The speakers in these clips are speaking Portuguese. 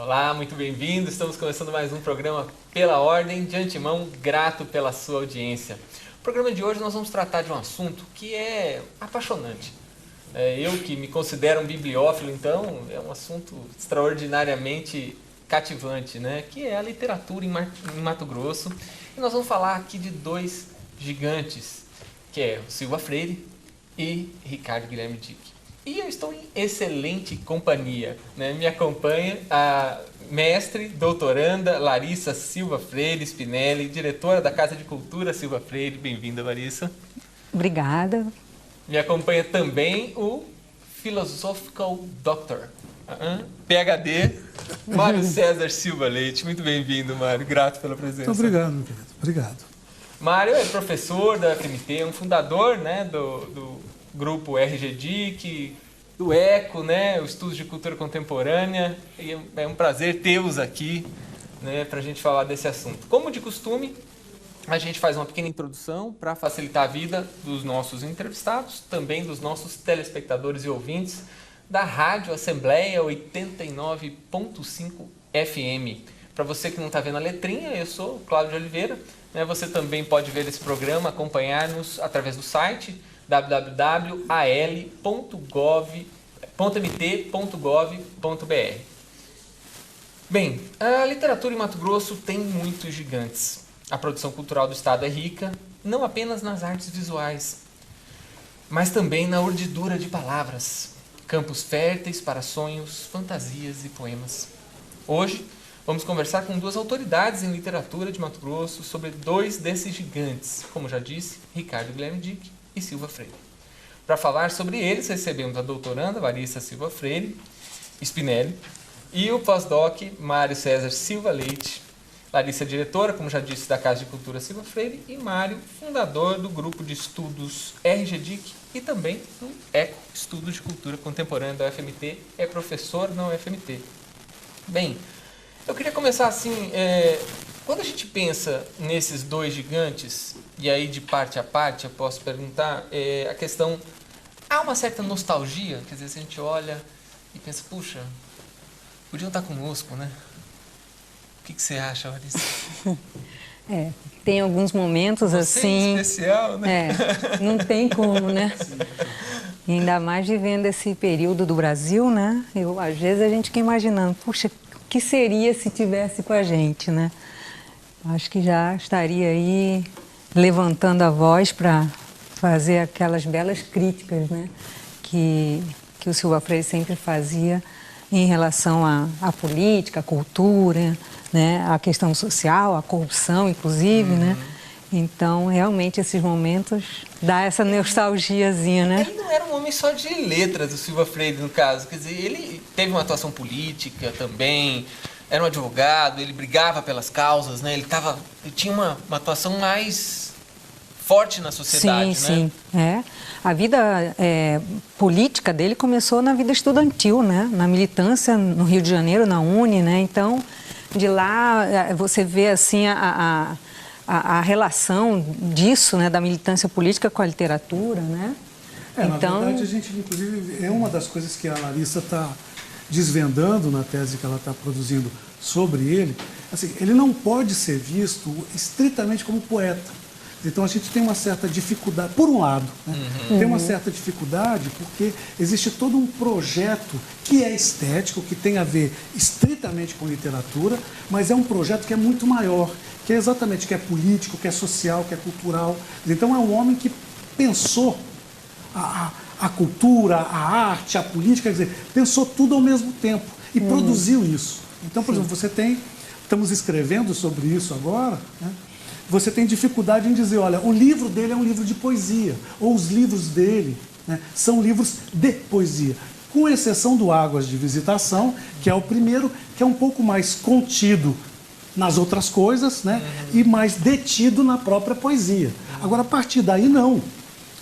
Olá, muito bem-vindo. Estamos começando mais um programa Pela Ordem. De antemão, grato pela sua audiência. No programa de hoje nós vamos tratar de um assunto que é apaixonante. Eu que me considero um bibliófilo, então, é um assunto extraordinariamente cativante, né? Que é a literatura em Mato Grosso. E nós vamos falar aqui de dois gigantes, que é o Silva Freire e Ricardo Guilherme Dick. E eu estou em excelente companhia, né? Me acompanha a mestre, doutoranda Larissa Silva Freire Spinelli, diretora da Casa de Cultura Silva Freire. Bem-vinda, Larissa. Obrigada. Me acompanha também o Philosophical Doctor, PhD, Mário César Silva Leite. Muito bem-vindo, Mário. Grato pela presença. Muito obrigado, meu querido. Obrigado. Mário é professor da UFMT, é um fundador, né, do grupo RGDIC, do ECO, né, o Estudos de Cultura Contemporânea. E é um prazer tê-los aqui, né, para a gente falar desse assunto. Como de costume, a gente faz uma pequena introdução para facilitar a vida dos nossos entrevistados, também dos nossos telespectadores e ouvintes da Rádio Assembleia 89.5 FM. Para você que não está vendo a letrinha, eu sou o Cláudio de Oliveira. Né, você também pode ver esse programa, acompanhar-nos através do site www.al.mt.gov.br. Bem, a literatura em Mato Grosso tem muitos gigantes. A produção cultural do estado é rica, não apenas nas artes visuais, mas também na urdidura de palavras, campos férteis para sonhos, fantasias e poemas. Hoje, vamos conversar com duas autoridades em literatura de Mato Grosso sobre dois desses gigantes, como já disse, Ricardo Guilherme Dick e Silva Freire. Para falar sobre eles, recebemos a doutoranda Larissa Silva Freire Spinelli e o pós-doc Mário César Silva Leite. Larissa é diretora, como já disse, da Casa de Cultura Silva Freire, e Mário, fundador do grupo de estudos RGDIC e também do ECO, Estudos de Cultura Contemporânea da UFMT, é professor na UFMT. Bem, eu queria começar assim, quando a gente pensa nesses dois gigantes, e aí de parte a parte eu posso perguntar, a questão, há uma certa nostalgia, quer dizer, se a gente olha e pensa, puxa, podiam estar conosco, né? O que você acha, Larissa? Tem alguns momentos Você assim... especial, né? Não tem como, né? E ainda mais vivendo esse período do Brasil, né? Às vezes a gente fica imaginando, puxa, o que seria se tivesse com a gente, né? Acho que já estaria aí levantando a voz para fazer aquelas belas críticas, né? Que o Silva Freire sempre fazia em relação à política, à cultura, né? A questão social, a corrupção, inclusive, né? Então, realmente, esses momentos dá essa nostalgiazinha, né? Ele não era um homem só de letras, o Silva Freire, no caso. Quer dizer, ele teve uma atuação política também, era um advogado, ele brigava pelas causas, né? Ele tinha uma atuação mais forte na sociedade, sim, né? Sim. A vida política dele começou na vida estudantil, né? Na militância no Rio de Janeiro, na UNE, né? Então, de lá você vê assim a relação disso, né? Da militância política com a literatura, né? Então, na verdade, a gente, inclusive, é uma das coisas que a Larissa está desvendando na tese que ela está produzindo sobre ele. Assim, ele não pode ser visto estritamente como poeta. Então a gente tem uma certa dificuldade, por um lado, né? Tem uma certa dificuldade porque existe todo um projeto que é estético, que tem a ver estritamente com literatura, mas é um projeto que é muito maior, que é exatamente, que é político, que é social, que é cultural. Então é um homem que pensou a cultura, a arte, a política, quer dizer, pensou tudo ao mesmo tempo e produziu isso. Então, por exemplo, estamos escrevendo sobre isso agora, né? Você tem dificuldade em dizer, olha, o livro dele é um livro de poesia, ou os livros dele, né, são livros de poesia, com exceção do Águas de Visitação, que é o primeiro, que é um pouco mais contido nas outras coisas, né, e mais detido na própria poesia. Agora, a partir daí, não.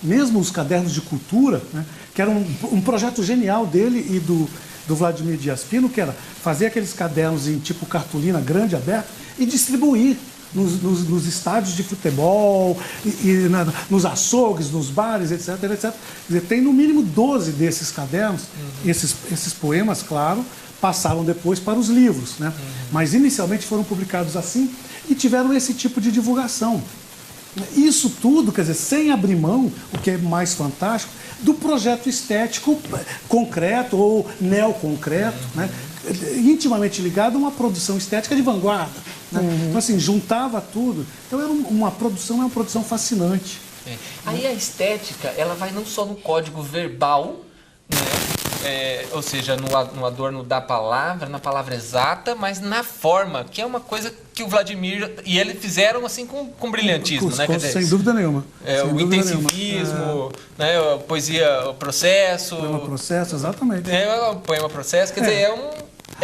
Mesmo os cadernos de cultura, né, que era um projeto genial dele e do Vladimir Dias Pino, que era fazer aqueles cadernos em tipo cartolina grande, aberto, e distribuir nos estádios de futebol, nos açougues, nos bares, etc, etc. Quer dizer, tem no mínimo 12 desses cadernos, esses poemas, claro, passaram depois para os livros, né? Mas inicialmente foram publicados assim e tiveram esse tipo de divulgação. Isso tudo, quer dizer, sem abrir mão, o que é mais fantástico, do projeto estético concreto ou neoconcreto, né? Intimamente ligado a uma produção estética de vanguarda. Né? Então, assim, juntava tudo. Então, era uma produção fascinante. Aí a estética, ela vai não só no código verbal, né? Ou seja, no adorno da palavra, na palavra exata, mas na forma, que é uma coisa que o Vladimir e ele fizeram assim com brilhantismo, né? Quer dizer, sem dúvida nenhuma. O intensivismo, né? A poesia, o processo. Poema processo, exatamente. O poema processo, quer dizer,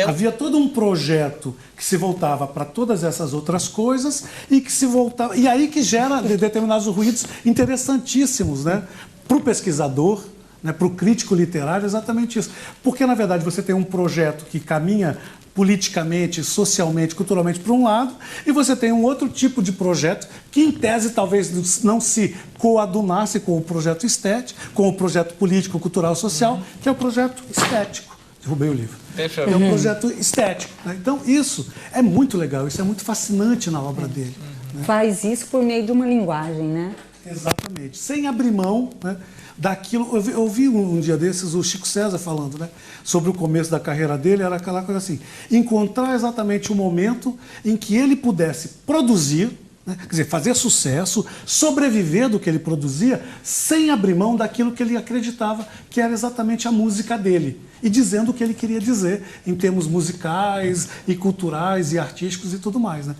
Havia todo um projeto que se voltava para todas essas outras coisas e que se voltava. E aí que gera determinados ruídos interessantíssimos, né? Para o pesquisador, né? Para o crítico literário, exatamente isso. Porque, na verdade, você tem um projeto que caminha politicamente, socialmente, culturalmente para um lado, e você tem um outro tipo de projeto que, em tese, talvez não se coadunasse com o projeto estético, com o projeto político, cultural, social, que é o projeto estético. Derrubei o livro. É um projeto estético. Né? Então, isso é muito legal, isso é muito fascinante na obra dele. Né? Faz isso por meio de uma linguagem, né? Exatamente. Sem abrir mão, né, daquilo. Eu ouvi um dia desses o Chico César falando, né, sobre o começo da carreira dele, era aquela coisa assim, encontrar exatamente o momento em que ele pudesse produzir, né, quer dizer, fazer sucesso, sobreviver do que ele produzia, sem abrir mão daquilo que ele acreditava que era exatamente a música dele. E dizendo o que ele queria dizer em termos musicais e culturais e artísticos e tudo mais, né?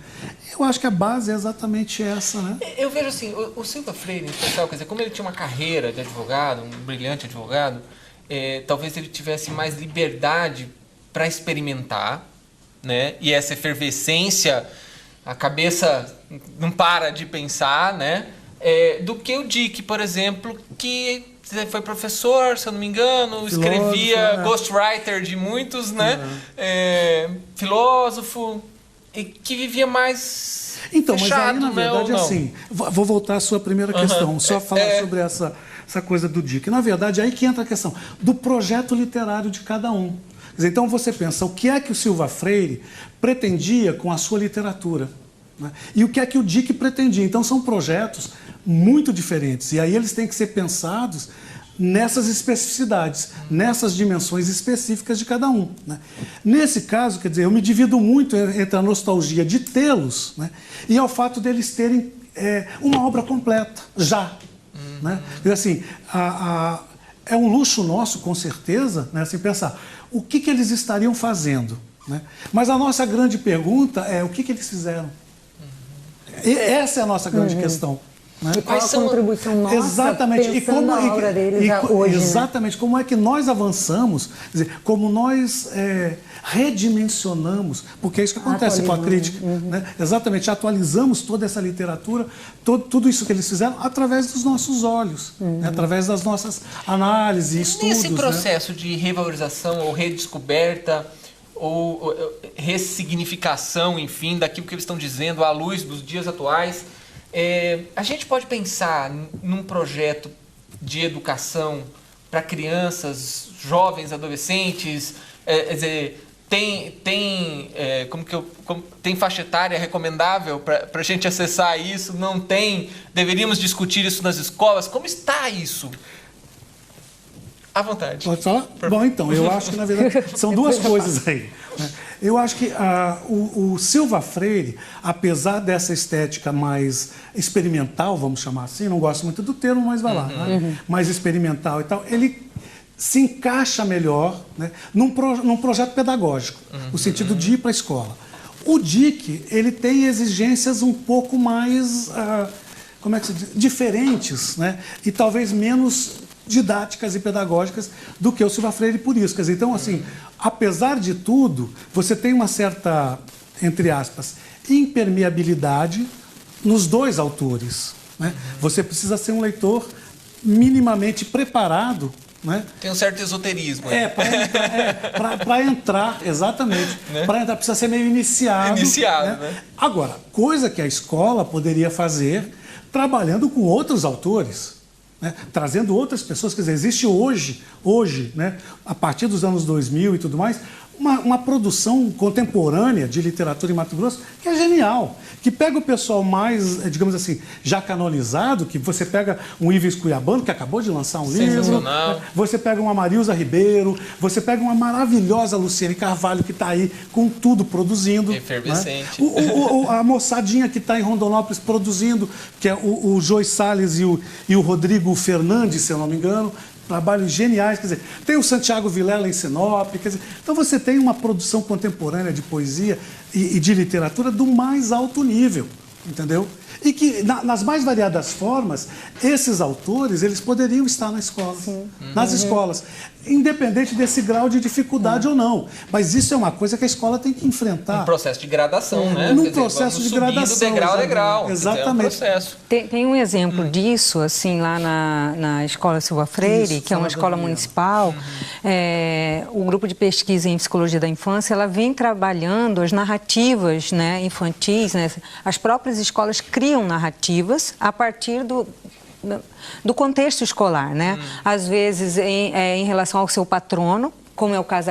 Eu acho que a base é exatamente essa, né? Eu vejo assim, o Silva Freire, em especial, quer dizer, como ele tinha uma carreira de advogado, um brilhante advogado, talvez ele tivesse mais liberdade para experimentar, né? E essa efervescência, a cabeça não para de pensar, né? Do que o Dick, por exemplo, que foi professor, se eu não me engano, escrevia ghostwriter de muitos, né? Filósofo, e que vivia mais então, fechado, mas aí, na verdade, né? assim, vou voltar à sua primeira questão, só falar sobre essa coisa do Dick. Na verdade, aí que entra a questão do projeto literário de cada um. Quer dizer, então você pensa, o que é que o Silva Freire pretendia com a sua literatura? Né? E o que é que o Dick pretendia? Então são projetos muito diferentes. E aí eles têm que ser pensados nessas especificidades, nessas dimensões específicas de cada um. Né? Nesse caso, quer dizer, eu me divido muito entre a nostalgia de tê-los, né, e ao fato deles terem uma obra completa, já. Né? Quer dizer, assim, é um luxo nosso, com certeza, né, assim, pensar o que eles estariam fazendo. Né? Mas a nossa grande pergunta é o que eles fizeram. E essa é a nossa grande questão. Né? E qual a contribuição nossa exatamente. pensando a obra deles hoje, exatamente, né? Como é que nós avançamos, quer dizer, como nós redimensionamos, porque é isso que acontece com a crítica. Né? Exatamente, atualizamos toda essa literatura, tudo isso que eles fizeram, através dos nossos olhos, né? Através das nossas análises, estudos. Nesse processo, né, de revalorização ou redescoberta, ou ressignificação, enfim, daquilo que eles estão dizendo à luz dos dias atuais, a gente pode pensar num projeto de educação para crianças, jovens, adolescentes, quer dizer, tem faixa etária recomendável para a gente acessar isso? Não tem? Deveríamos discutir isso nas escolas? Como está isso? À vontade. Pode falar? Bom, então, eu acho que, na verdade, são duas coisas aí. Né? Eu acho que o Silva Freire, apesar dessa estética mais experimental, vamos chamar assim, não gosto muito do termo, mas vai lá, né? Mais experimental e tal, ele se encaixa melhor, né, num projeto pedagógico, no sentido de ir para a escola. O Dick, ele tem exigências um pouco mais, como é que se diz? Diferentes, né? E talvez menos didáticas e pedagógicas do que o Silva Freire por isso. Quer dizer, então, assim, apesar de tudo, você tem uma certa, entre aspas, impermeabilidade nos dois autores. Né? Você precisa ser um leitor minimamente preparado. Né? Tem um certo esoterismo. Para entrar, exatamente. Né? Para entrar, precisa ser meio iniciado. Né? Agora, coisa que a escola poderia fazer trabalhando com outros autores. Né? Trazendo outras pessoas, quer dizer, existe hoje, né, a partir dos anos 2000 e tudo mais, uma produção contemporânea de literatura em Mato Grosso que é genial, que pega o pessoal mais, digamos assim, já canonizado, que você pega um Ives Cuiabano, que acabou de lançar um livro, você pega uma Marilza Ribeiro, você pega uma maravilhosa Luciene Carvalho, que está aí com tudo produzindo. Efervescente. Né? A moçadinha que está em Rondonópolis produzindo, que é o Joy Salles e o Rodrigo Fernandes, se eu não me engano, trabalhos geniais, quer dizer, tem o Santiago Vilela em Sinop, quer dizer, então você tem uma produção contemporânea de poesia e de literatura do mais alto nível, entendeu? E que, nas mais variadas formas, esses autores, eles poderiam estar na escola, nas escolas, independente desse grau de dificuldade ou não. Mas isso é uma coisa que a escola tem que enfrentar. Um processo de gradação, né? Num processo de gradação. Degrau a degrau. Exatamente. É um processo. Tem um exemplo disso, assim, lá na Escola Silva Freire, que é uma escola municipal. O grupo de pesquisa em psicologia da infância, ela vem trabalhando as narrativas, né, infantis, né? As próprias escolas criam narrativas a partir do contexto escolar, né? Às vezes em relação ao seu patrono, como é o caso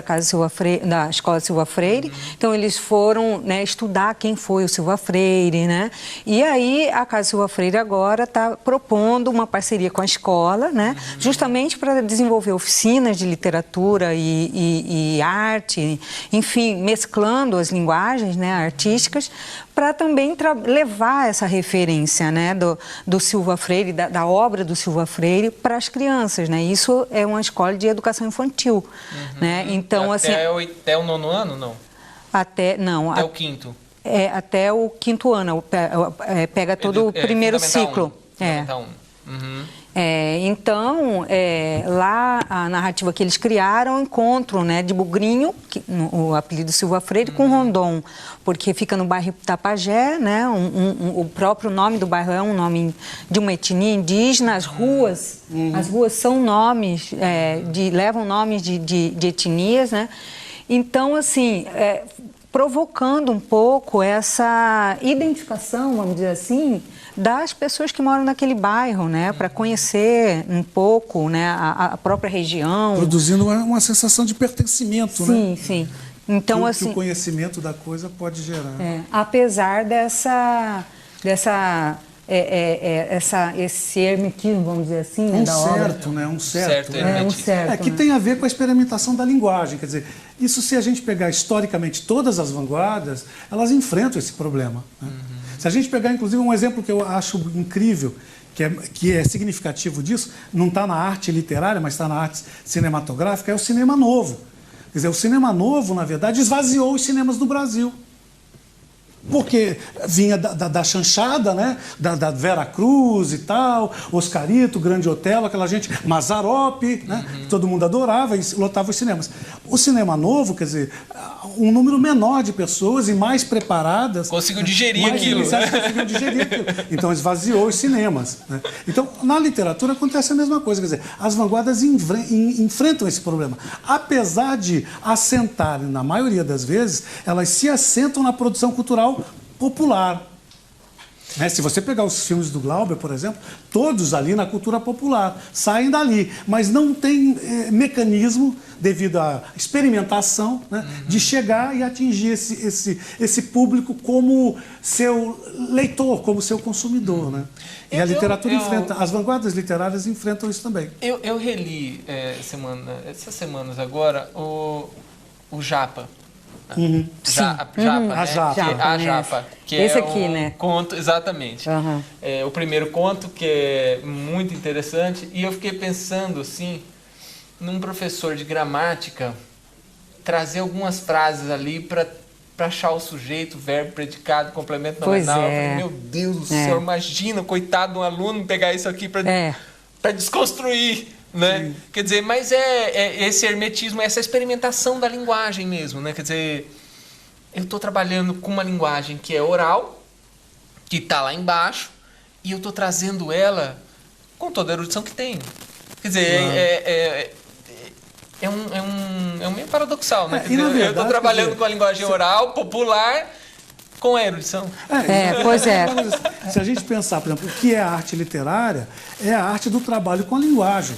da Escola Silva Freire. Então, eles foram, né, estudar quem foi o Silva Freire, né? E aí, a Casa Silva Freire agora está propondo uma parceria com a escola, né? Justamente para desenvolver oficinas de literatura e arte, enfim, mesclando as linguagens, né, artísticas, para também levar essa referência, né, do Silva Freire, da obra do Silva Freire para as crianças, né? Isso é uma escola de educação infantil, né? Então, até o 9º ano, não? Até o 5º? Até o 5º ano, pega todo o primeiro ciclo. Então, lá a narrativa que eles criaram é um encontro, né, de Bugrinho, o apelido Silva Freire, com Rondon, porque fica no bairro Tapajé, né, o próprio nome do bairro é um nome de uma etnia indígena, as ruas são nomes, levam nomes de etnias, né, então, assim, provocando um pouco essa identificação, vamos dizer assim, das pessoas que moram naquele bairro, né, para conhecer um pouco, né, a própria região. Produzindo uma sensação de pertencimento, sim, né? Sim, então, que o conhecimento da coisa pode gerar. Apesar esse hermetismo, vamos dizer assim, né, da obra. Um certo. Que tem a ver com a experimentação da linguagem, quer dizer, isso se a gente pegar historicamente todas as vanguardas, elas enfrentam esse problema, né? Se a gente pegar, inclusive, um exemplo que eu acho incrível, que é significativo disso, não está na arte literária, mas está na arte cinematográfica, é o cinema novo. Quer dizer, o cinema novo, na verdade, esvaziou os cinemas do Brasil. Porque vinha da chanchada, né? Da Vera Cruz e tal, Oscarito, Grande Otelo, aquela gente, Mazzaropi, né? Que todo mundo adorava e lotava os cinemas. O cinema novo, quer dizer, um número menor de pessoas e mais preparadas. Conseguiu digerir aquilo. Conseguiu digerir aquilo. Então esvaziou os cinemas, né? Então, na literatura acontece a mesma coisa, quer dizer, as vanguardas enfrentam esse problema. Apesar de assentarem, na maioria das vezes, elas se assentam na produção cultural popular. Se você pegar os filmes do Glauber, por exemplo, todos ali na cultura popular, saem dali, mas não tem mecanismo, devido à experimentação, né, de chegar e atingir esse público como seu leitor, como seu consumidor. Né? E a literatura enfrenta, as vanguardas literárias enfrentam isso também. Eu reli essas semanas agora o Japa. A Japa, que esse é aqui, né? Conto, exatamente. O primeiro conto, que é muito interessante, e eu fiquei pensando assim, num professor de gramática trazer algumas frases ali para achar o sujeito, verbo, predicado, complemento nominal. Eu falei, meu Deus do céu, imagina, coitado de um aluno pegar isso aqui para desconstruir. Né? Quer dizer, mas esse hermetismo, essa experimentação da linguagem mesmo, né? Quer dizer, eu estou trabalhando com uma linguagem que é oral, que está lá embaixo, e eu estou trazendo ela com toda a erudição que tenho. Quer dizer, é um meio paradoxal, né? Quer dizer, eu estou trabalhando com a linguagem oral, popular, com a erudição. Pois é. Se a gente pensar, por exemplo, o que é a arte literária, é a arte do trabalho com a linguagem.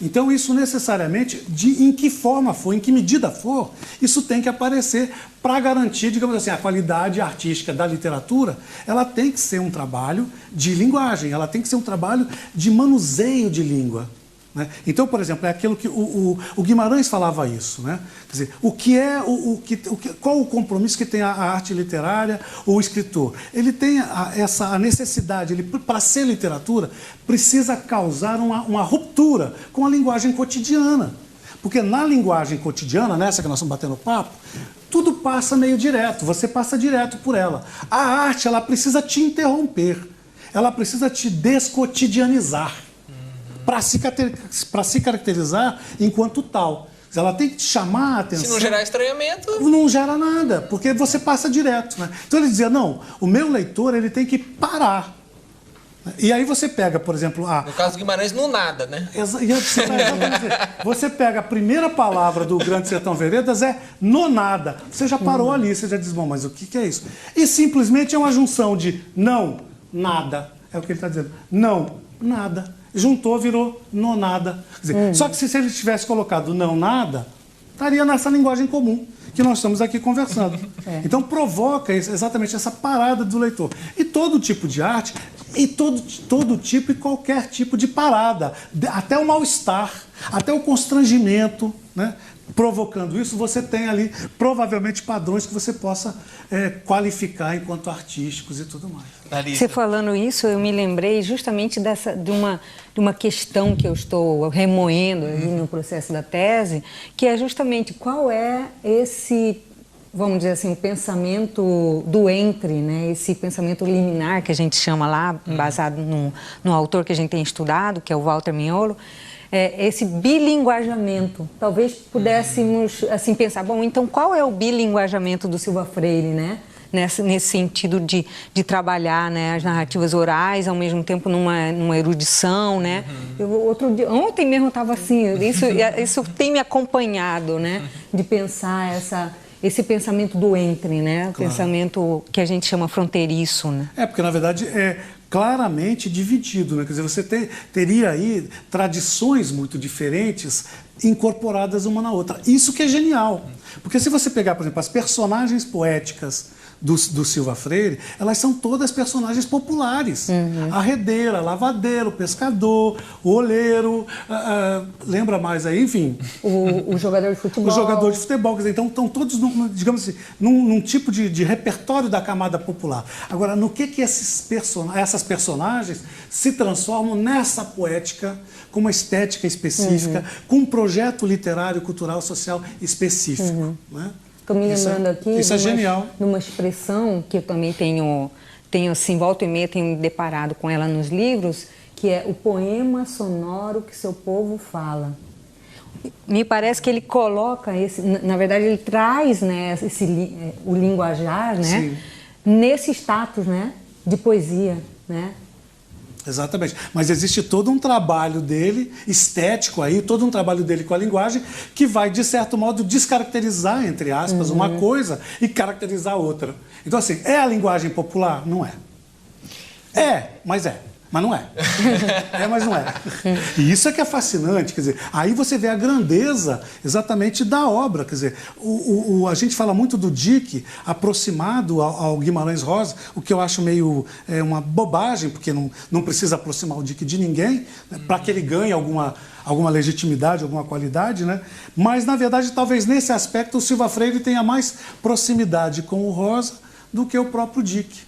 Então, isso necessariamente, em que forma for, em que medida for, isso tem que aparecer para garantir, digamos assim, a qualidade artística da literatura. Ela tem que ser um trabalho de linguagem, ela tem que ser um trabalho de manuseio de língua. Né? Então, por exemplo, é aquilo que o Guimarães falava isso. Né? Quer dizer, qual o compromisso que tem a arte literária, o escritor? Ele tem a necessidade, para ser literatura, precisa causar uma ruptura com a linguagem cotidiana. Porque na linguagem cotidiana, nessa que nós estamos batendo papo, tudo passa meio direto, você passa direto por ela. A arte, ela precisa te interromper, ela precisa te descotidianizar. Para se caracterizar enquanto tal. Ela tem que te chamar a atenção. Se não gerar estranhamento... Não gera nada, porque você passa direto. Né? Então ele dizia, não, o meu leitor ele tem que parar. E aí você pega, por exemplo... No caso do Guimarães, no nada, né? Você pega a primeira palavra do Grande Sertão Veredas, é nonada. Você já parou ali, você já diz, bom, mas o que é isso? E simplesmente é uma junção de não, nada. É o que ele está dizendo. Não, nada. Juntou, virou nonada. Quer dizer, só que se ele tivesse colocado não nada, estaria nessa linguagem comum que nós estamos aqui conversando. Então provoca exatamente essa parada do leitor. E todo tipo de arte, e todo tipo e qualquer tipo de parada, até o mal-estar, até o constrangimento, né? Provocando isso, você tem ali provavelmente padrões que você possa qualificar enquanto artísticos e tudo mais. Você falando isso, eu me lembrei justamente de uma questão que eu estou remoendo ali no processo da tese, que é justamente qual é esse, vamos dizer assim, o pensamento do entre, né? Esse pensamento liminar que a gente chama lá, baseado no autor que a gente tem estudado, que é o Walter Mignolo. Esse bilinguajamento. Talvez pudéssemos assim pensar, bom, então qual é o bilinguajamento do Silva Freire, né? Nesse sentido de trabalhar, né, as narrativas orais, ao mesmo tempo numa erudição, né? Ontem mesmo eu estava assim, isso tem me acompanhado, né? De pensar esse pensamento do entre, né? O pensamento que a gente chama fronteiriço, né? Porque na verdade claramente dividido, né? Quer dizer, você teria aí tradições muito diferentes incorporadas uma na outra. Isso que é genial. Porque se você pegar, por exemplo, as personagens poéticas do Silva Freire, elas são todas personagens populares. Arredeira, lavadeiro, pescador, oleiro, lembra mais aí, enfim. O jogador de futebol. O jogador de futebol. Quer dizer, então estão todos, digamos assim, num tipo de repertório da camada popular. Agora, no que essas personagens se transformam nessa poética, com uma estética específica, com um projeto literário, cultural, social específico. Né? Estou me lembrando aqui isso é genial. Numa expressão que eu também tenho assim, volta e meia, tenho me deparado com ela nos livros, que é o poema sonoro que seu povo fala. Me parece que ele coloca na verdade ele traz, né, o linguajar, né, nesse status, né, de poesia, né? Exatamente. Mas existe todo um trabalho dele, estético aí, todo um trabalho dele com a linguagem, que vai, de certo modo, descaracterizar, entre aspas, uma coisa e caracterizar outra. Então, assim, é a linguagem popular? Não é. Mas não é. Mas não é. E isso é que é fascinante, quer dizer, aí você vê a grandeza exatamente da obra, quer dizer, a gente fala muito do Dick aproximado ao Guimarães Rosa, o que eu acho meio uma bobagem, porque não precisa aproximar o Dick de ninguém, né, para que ele ganhe alguma legitimidade, alguma qualidade, né? Mas, na verdade, talvez nesse aspecto o Silva Freire tenha mais proximidade com o Rosa do que o próprio Dick.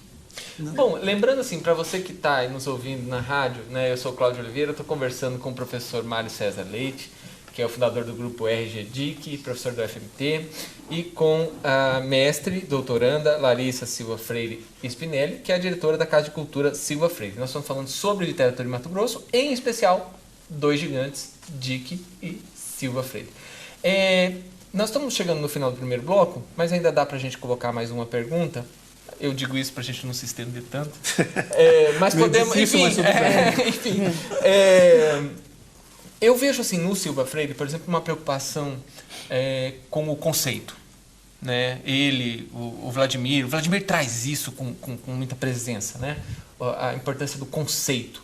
Bom, lembrando assim, para você que está nos ouvindo na rádio, né, eu sou o Cláudio Oliveira, estou conversando com o professor Mário César Leite, que é o fundador do grupo RG-DIC, professor do FMT, e com a mestre, doutoranda Larissa Silva Freire Spinelli, que é a diretora da Casa de Cultura Silva Freire. Nós estamos falando sobre literatura em Mato Grosso, em especial dois gigantes, Dick e Silva Freire. Nós estamos chegando no final do primeiro bloco, mas ainda dá para a gente colocar mais uma pergunta. Eu digo isso para a gente não se estender tanto. Mas podemos... Enfim, eu vejo assim, no Silva Freire, por exemplo, uma preocupação com o conceito. Né? O Vladimir traz isso com muita presença, né? A importância do conceito.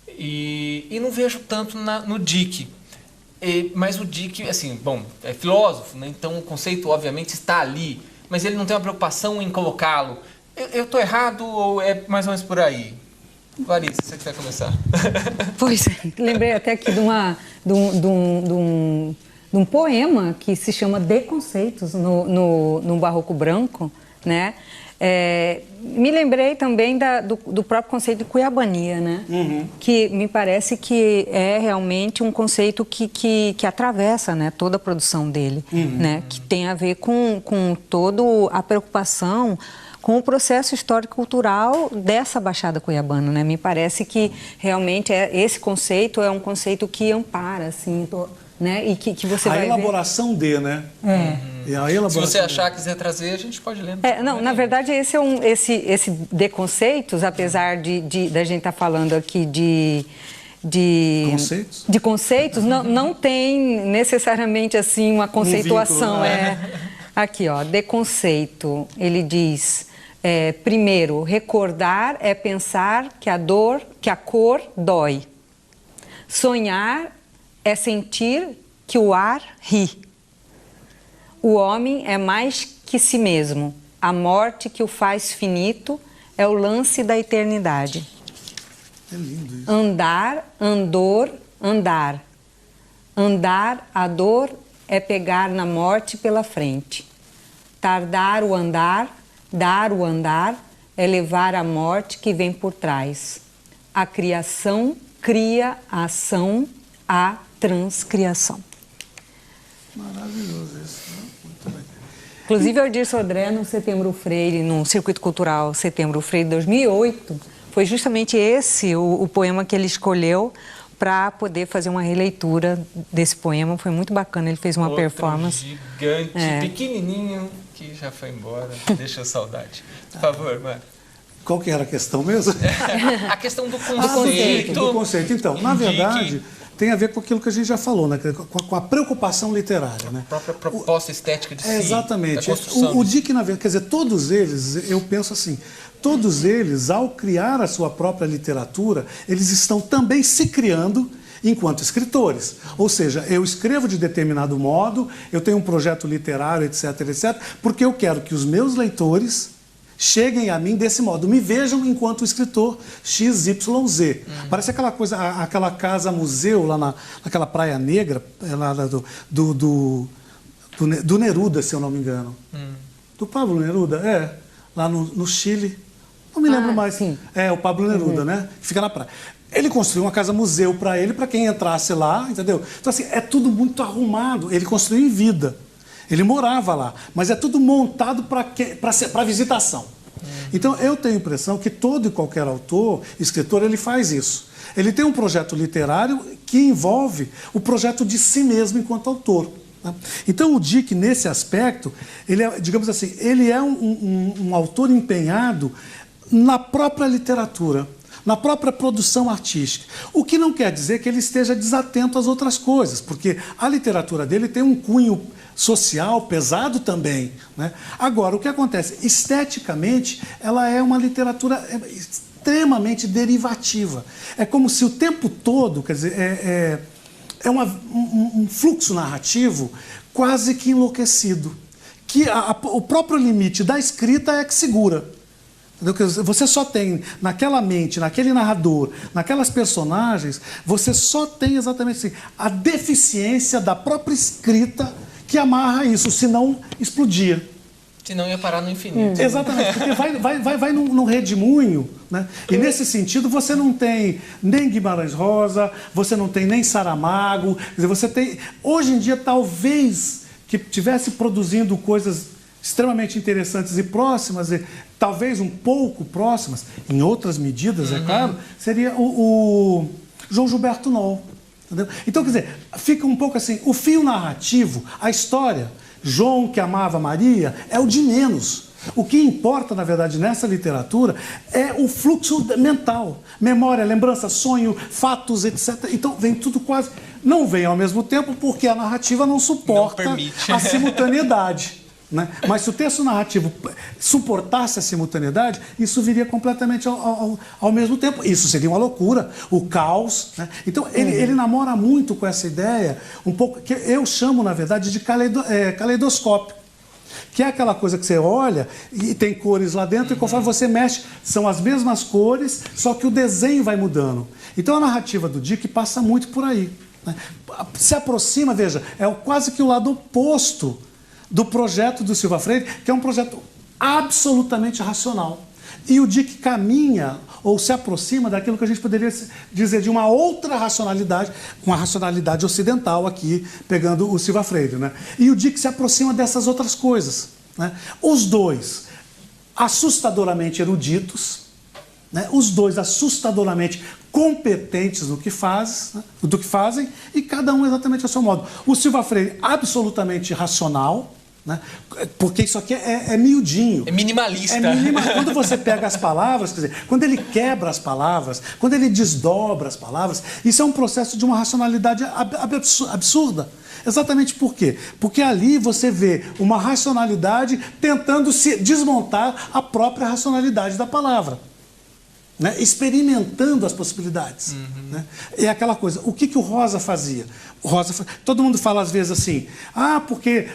E não vejo tanto no Dick. Mas o Dick, assim, bom, é filósofo, né? Então o conceito obviamente está ali, mas ele não tem uma preocupação em colocá-lo. Eu estou errado ou é mais ou menos por aí? Larissa, você que vai começar. Pois é, lembrei até aqui de um poema que se chama De Conceitos, no Barroco Branco, né? Me lembrei também do próprio conceito de cuiabania, né? Que me parece que é realmente um conceito que atravessa, né, toda a produção dele, né? Que tem a ver com toda a preocupação com o processo histórico-cultural dessa Baixada Cuiabana, né? Me parece que realmente esse conceito é um conceito que ampara, assim, né? E que você vai ver... A elaboração de, né? E a elaboração Se você achar que quiser trazer, a gente pode ler. Não, na verdade, esse de conceitos, apesar da gente estar falando aqui de conceitos, não tem necessariamente assim uma conceituação. Aqui, ó, de conceito, ele diz... primeiro, recordar é pensar que a cor dói. Sonhar é sentir que o ar ri. O homem é mais que si mesmo. A morte que o faz finito é o lance da eternidade. É lindo isso. Andar, andor, andar. Andar, a dor é pegar na morte pela frente. Tardar o andar, dar o andar, é levar a morte que vem por trás. A criação cria a ação, a transcriação. Maravilhoso isso, né? Muito bem. Inclusive, Aldir Sodré, no Setembro Freire, no Circuito Cultural Setembro Freire 2008, foi justamente esse o poema que ele escolheu para poder fazer uma releitura desse poema. Foi muito bacana, ele fez uma performance. Gigante, pequenininho, que já foi embora, deixa saudade. Por favor, Mário. Qual que era a questão mesmo? A questão do conceito. Do conceito. Então, na verdade, tem a ver com aquilo que a gente já falou, né? Com a preocupação literária, né? A própria proposta estética de si. Exatamente. O Dick, na verdade, quer dizer, todos eles, eu penso assim, todos eles, ao criar a sua própria literatura, eles estão também se criando enquanto escritores. Ou seja, eu escrevo de determinado modo, eu tenho um projeto literário, etc, etc, porque eu quero que os meus leitores cheguem a mim desse modo, me vejam enquanto escritor XYZ. Parece aquela coisa, aquela casa-museu lá naquela Praia Negra, lá do Neruda, se eu não me engano. Do Pablo Neruda, lá no Chile. Não me lembro mais. Sim. O Pablo Neruda, né? Que fica na praia. Ele construiu uma casa-museu para ele, para quem entrasse lá, entendeu? Então, assim, é tudo muito arrumado. Ele construiu em vida. Ele morava lá, mas é tudo montado para visitação. Então, eu tenho a impressão que todo e qualquer autor, escritor, ele faz isso. Ele tem um projeto literário que envolve o projeto de si mesmo enquanto autor. Né? Então, o Dick, nesse aspecto, ele é, digamos assim, ele é um autor empenhado na própria literatura, na própria produção artística. O que não quer dizer que ele esteja desatento às outras coisas, porque a literatura dele tem um cunho social pesado também, né? Agora, o que acontece? Esteticamente, ela é uma literatura extremamente derivativa. É como se o tempo todo, quer dizer, um fluxo narrativo quase que enlouquecido, que o próprio limite da escrita é que segura. Você só tem naquela mente, naquele narrador, naquelas personagens, você só tem exatamente assim, a deficiência da própria escrita que amarra isso, senão explodia. Senão ia parar no infinito. Exatamente, porque vai num redemoinho, né? E nesse sentido você não tem nem Guimarães Rosa, você não tem nem Saramago, quer dizer, você tem... Hoje em dia, talvez que estivesse produzindo coisas extremamente interessantes e próximas, e talvez um pouco próximas, em outras medidas, é claro, seria o João Gilberto Noll. Entendeu? Então, quer dizer, fica um pouco assim, o fio narrativo, a história, João que amava Maria, é o de menos. O que importa, na verdade, nessa literatura é o fluxo mental. Memória, lembrança, sonho, fatos, etc. Então, vem tudo quase... Não vem ao mesmo tempo porque a narrativa não suporta a simultaneidade. né? Mas se o texto narrativo suportasse a simultaneidade, isso viria completamente ao mesmo tempo. Isso seria uma loucura, o caos, né? Então, ele namora muito com essa ideia, um pouco, que eu chamo, na verdade, de caleidoscópio. Que é aquela coisa que você olha e tem cores lá dentro, e conforme você mexe, são as mesmas cores, só que o desenho vai mudando. Então a narrativa do Dick passa muito por aí, né? Se aproxima, veja, é quase que o lado oposto do projeto do Silva Freire, que é um projeto absolutamente racional. E o Dick caminha ou se aproxima daquilo que a gente poderia dizer de uma outra racionalidade, uma racionalidade ocidental aqui, pegando o Silva Freire, né? E o Dick se aproxima dessas outras coisas, né? Os dois assustadoramente eruditos, né? Os dois assustadoramente competentes no que fazem, e cada um exatamente a seu modo. O Silva Freire absolutamente racional, né? Porque isso aqui é miudinho. É minimalista. Quando você pega as palavras, quer dizer, quando ele quebra as palavras, quando ele desdobra as palavras, isso é um processo de uma racionalidade absurda. Exatamente por quê? Porque ali você vê uma racionalidade tentando se desmontar a própria racionalidade da palavra, né? Experimentando as possibilidades. Né? É aquela coisa, o que o Rosa fazia? Todo mundo fala às vezes assim, porque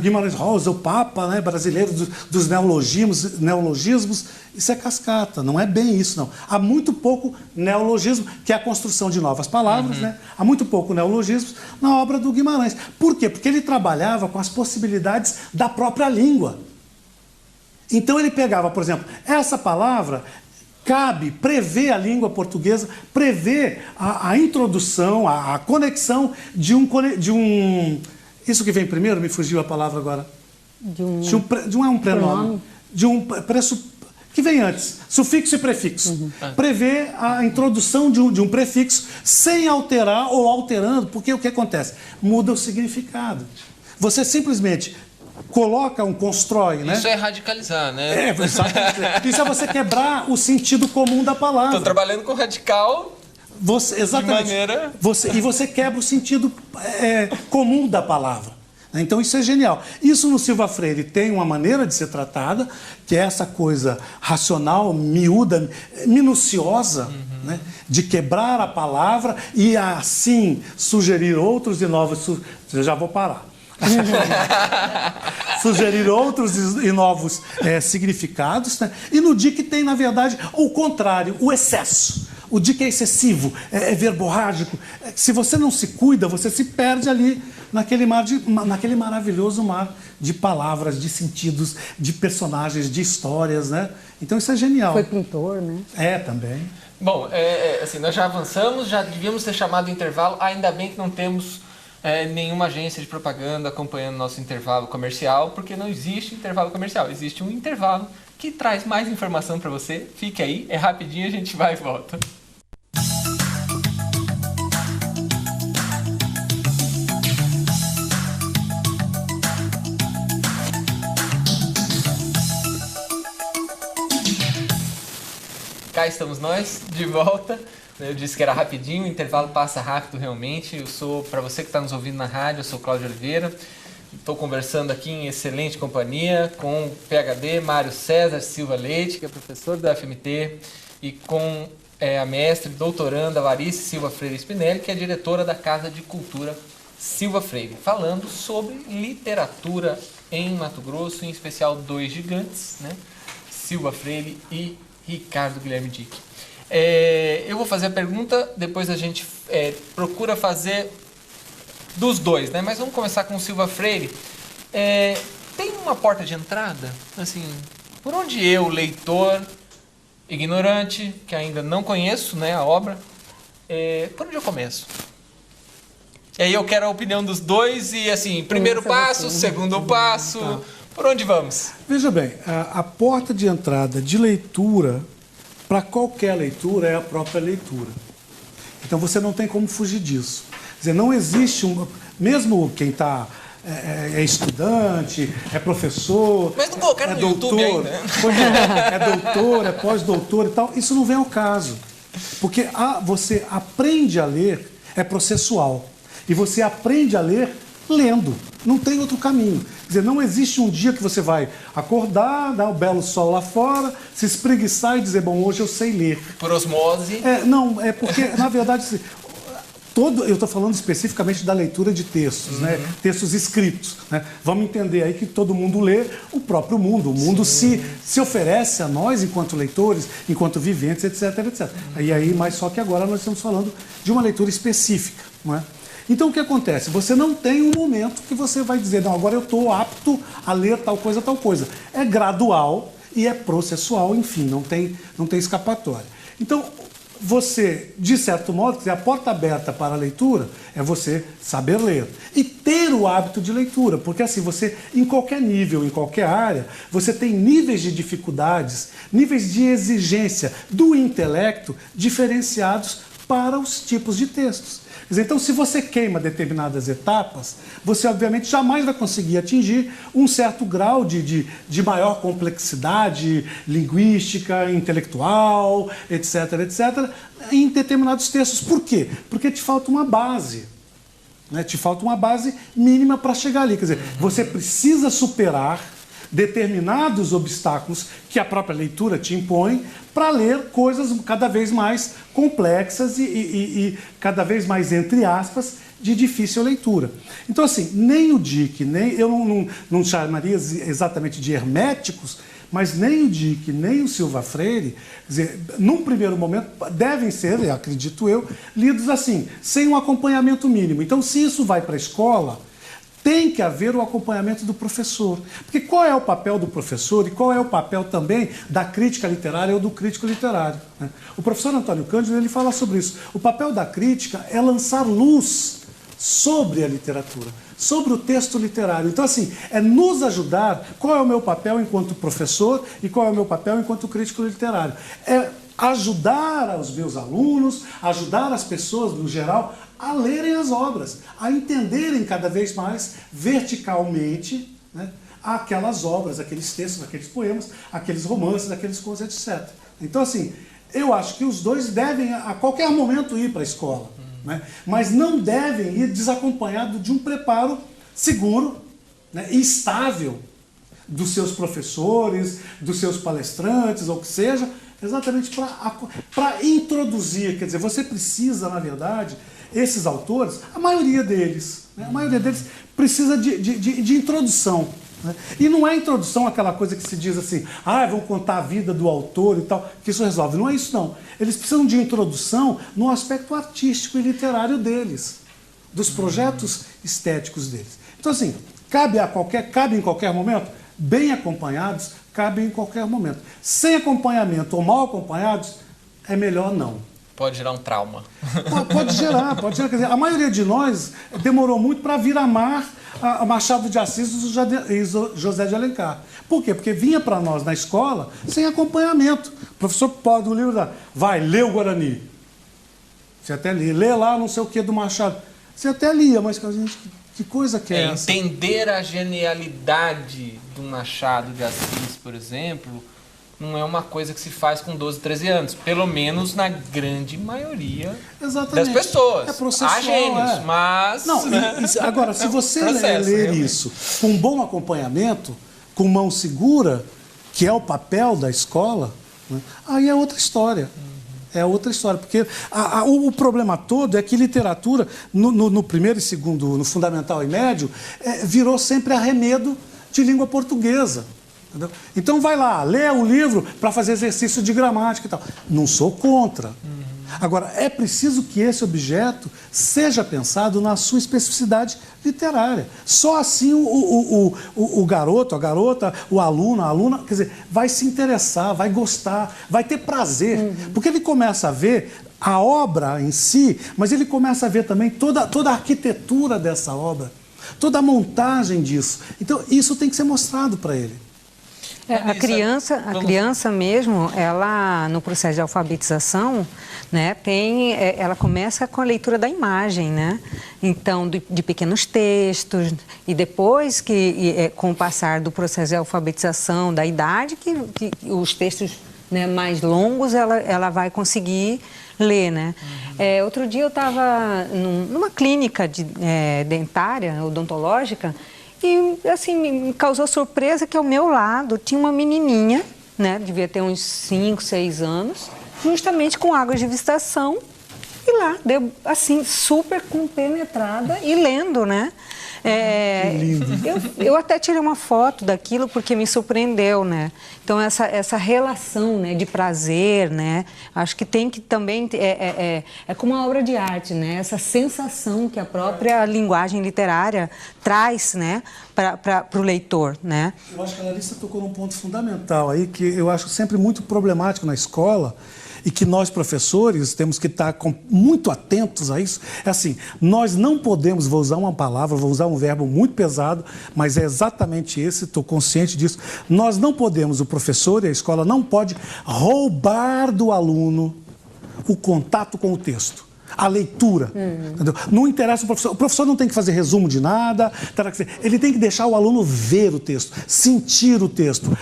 Guimarães Rosa, o Papa, né, brasileiro dos neologismos, isso é cascata, não é bem isso, não. Há muito pouco neologismo, que é a construção de novas palavras, né? Há muito pouco neologismo na obra do Guimarães. Por quê? Porque ele trabalhava com as possibilidades da própria língua. Então ele pegava, por exemplo, essa palavra prevê a língua portuguesa, prevê a introdução, a conexão de um... Isso que vem primeiro, me fugiu a palavra agora. Não é um prenome. De um que vem antes, sufixo e prefixo. Prevê a introdução de um prefixo sem alterar ou alterando, porque o que acontece? Muda o significado. Você simplesmente constrói, né? Isso é radicalizar, né? Exatamente. Isso é você quebrar o sentido comum da palavra. Estou trabalhando com radical exatamente. De maneira... E você quebra o sentido comum da palavra. Então isso é genial. Isso no Silva Freire tem uma maneira de ser tratada, que é essa coisa racional, miúda, minuciosa, né? De quebrar a palavra e assim sugerir outros e novos... Eu já vou parar. Sugerir outros e novos significados, né? E no Dick tem, na verdade, o contrário, o excesso. O Dick é excessivo, é verborrágico. Se você não se cuida, você se perde ali naquele maravilhoso mar de palavras, de sentidos, de personagens, de histórias, né? Então isso é genial. Foi pintor, né? Também. Bom, assim, nós já avançamos, já devíamos ter chamado o intervalo, ainda bem que não temos nenhuma agência de propaganda acompanhando nosso intervalo comercial, porque não existe intervalo comercial, existe um intervalo que traz mais informação para você. Fique aí, é rapidinho, a gente vai e volta. Cá estamos nós, de volta. Eu disse que era rapidinho, o intervalo passa rápido realmente. Eu sou, para você que está nos ouvindo na rádio, eu sou Cláudio Oliveira. Estou conversando aqui em excelente companhia com o PhD Mário César Silva Leite, que é professor da FMT, e com a mestre doutoranda Larice Silva Freire Spinelli, que é diretora da Casa de Cultura Silva Freire, falando sobre literatura em Mato Grosso, em especial dois gigantes, né? Silva Freire e Ricardo Guilherme Dick. Eu vou fazer a pergunta, depois a gente procura fazer dos dois, né? Mas vamos começar com o Silva Freire. Tem uma porta de entrada? Assim, por onde eu, leitor, ignorante, que ainda não conheço, né, a obra, por onde eu começo? E aí eu quero a opinião dos dois e, assim, primeiro passo, segundo passo, tá. Por onde vamos? Veja bem, a porta de entrada de leitura, para qualquer leitura, é a própria leitura. Então você não tem como fugir disso. Quer dizer, não existe mesmo quem está é estudante, é professor, mas não colocaram no YouTube ainda. É doutor, é pós-doutor e tal, isso não vem ao caso. Porque você aprende a ler, é processual. E você aprende a ler lendo. Não tem outro caminho. Quer dizer, não existe um dia que você vai acordar, dar o belo sol lá fora, se espreguiçar e dizer, bom, hoje eu sei ler. Por osmose? Não, é porque, na verdade, eu estou falando especificamente da leitura de textos, né? Textos escritos. Né? Vamos entender aí que todo mundo lê o próprio mundo. O mundo se oferece a nós enquanto leitores, enquanto viventes, etc, etc. E aí, mas só que agora nós estamos falando de uma leitura específica. Não é? Então, o que acontece? Você não tem um momento que você vai dizer, não, agora eu estou apto a ler tal coisa, tal coisa. É gradual e é processual, enfim, não tem escapatória. Então, você, de certo modo, quer dizer, a porta aberta para a leitura é você saber ler e ter o hábito de leitura, porque assim, você, em qualquer nível, em qualquer área, você tem níveis de dificuldades, níveis de exigência do intelecto diferenciados para os tipos de textos. Quer dizer, então, se você queima determinadas etapas, você obviamente jamais vai conseguir atingir um certo grau de maior complexidade linguística, intelectual, etc, etc, em determinados textos. Por quê? Porque te falta uma base. Né? Te falta uma base mínima para chegar ali. Quer dizer, você precisa superar determinados obstáculos que a própria leitura te impõe para ler coisas cada vez mais complexas e cada vez mais, entre aspas, de difícil leitura. Então, assim, nem o Dick, nem eu não chamaria exatamente de herméticos, mas nem o Dick, nem o Silva Freire, quer dizer, num primeiro momento, devem ser, acredito eu, lidos assim, sem um acompanhamento mínimo. Então, se isso vai para a escola, tem que haver o acompanhamento do professor. Porque qual é o papel do professor e qual é o papel também da crítica literária ou do crítico literário? Né? O professor Antônio Cândido ele fala sobre isso. O papel da crítica é lançar luz sobre a literatura, sobre o texto literário. Então, assim, é nos ajudar. Qual é o meu papel enquanto professor e qual é o meu papel enquanto crítico literário? É ajudar os meus alunos, ajudar as pessoas, no geral, a lerem as obras, a entenderem cada vez mais verticalmente, né, aquelas obras, aqueles textos, aqueles poemas, aqueles romances, aqueles contos, etc. Então, assim, eu acho que os dois devem a qualquer momento ir para a escola, né, mas não devem ir desacompanhados de um preparo seguro, né, e estável dos seus professores, dos seus palestrantes, ou o que seja, exatamente para introduzir. Quer dizer, você precisa, na verdade, esses autores, a maioria deles precisa de introdução. Né? E não é introdução aquela coisa que se diz assim, vão contar a vida do autor e tal, que isso resolve. Não é isso, não. Eles precisam de introdução no aspecto artístico e literário deles, dos projetos estéticos deles. Então, assim, cabe em qualquer momento, bem acompanhados, cabe em qualquer momento. Sem acompanhamento ou mal acompanhados, é melhor não. Pode gerar um trauma. Pode gerar. Quer dizer, a maioria de nós demorou muito para vir amar a Machado de Assis e José de Alencar. Por quê? Porque vinha para nós na escola sem acompanhamento. O professor pode, o livro vai, lê o Guarani. Você até lia. Lê lá não sei o que do Machado. Você até lia, mas gente, que coisa que é essa? Entender a genialidade do Machado de Assis, por exemplo, não é uma coisa que se faz com 12, 13 anos. Pelo menos na grande maioria das pessoas. É processual, há gênios, mas... Não, agora, se você ler isso com um bom acompanhamento, com mão segura, que é o papel da escola, né, aí é outra história. É outra história, porque o problema todo é que literatura, no primeiro e segundo, no fundamental e médio, virou sempre arremedo de língua portuguesa. Entendeu? Então vai lá, lê o livro para fazer exercício de gramática e tal. Não sou contra. Agora, é preciso que esse objeto seja pensado na sua especificidade literária. Só assim o garoto, a garota, o aluno, a aluna, quer dizer, vai se interessar, vai gostar, vai ter prazer. Porque ele começa a ver a obra em si, mas ele começa a ver também toda a arquitetura dessa obra, toda a montagem disso. Então, isso tem que ser mostrado para ele. A criança mesmo, ela no processo de alfabetização, né, ela começa com a leitura da imagem, né? Então, de pequenos textos, e depois com o passar do processo de alfabetização, da idade, que os textos, né, mais longos, ela vai conseguir ler, né? Outro dia eu estava numa clínica dentária, odontológica, e assim, me causou surpresa que ao meu lado tinha uma menininha, né? Devia ter uns 5, 6 anos, justamente com águas de visitação, e lá, assim, super compenetrada e lendo, né? Eu até tirei uma foto daquilo porque me surpreendeu, né? Então, essa relação, né, de prazer, né? Acho que tem que também... É como uma obra de arte, né? Essa sensação que a própria linguagem literária traz, né, para o leitor, né? Eu acho que a Larissa tocou num ponto fundamental aí, que eu acho sempre muito problemático na escola, e que nós, professores, temos que estar muito atentos a isso. É assim, nós não podemos, vou usar uma palavra, vou usar um verbo muito pesado, mas é exatamente esse, estou consciente disso. Nós não podemos, o professor e a escola não pode roubar do aluno o contato com o texto. A leitura. Entendeu? Não interessa o professor não tem que fazer resumo de nada, ele tem que deixar o aluno ver o texto, sentir o texto,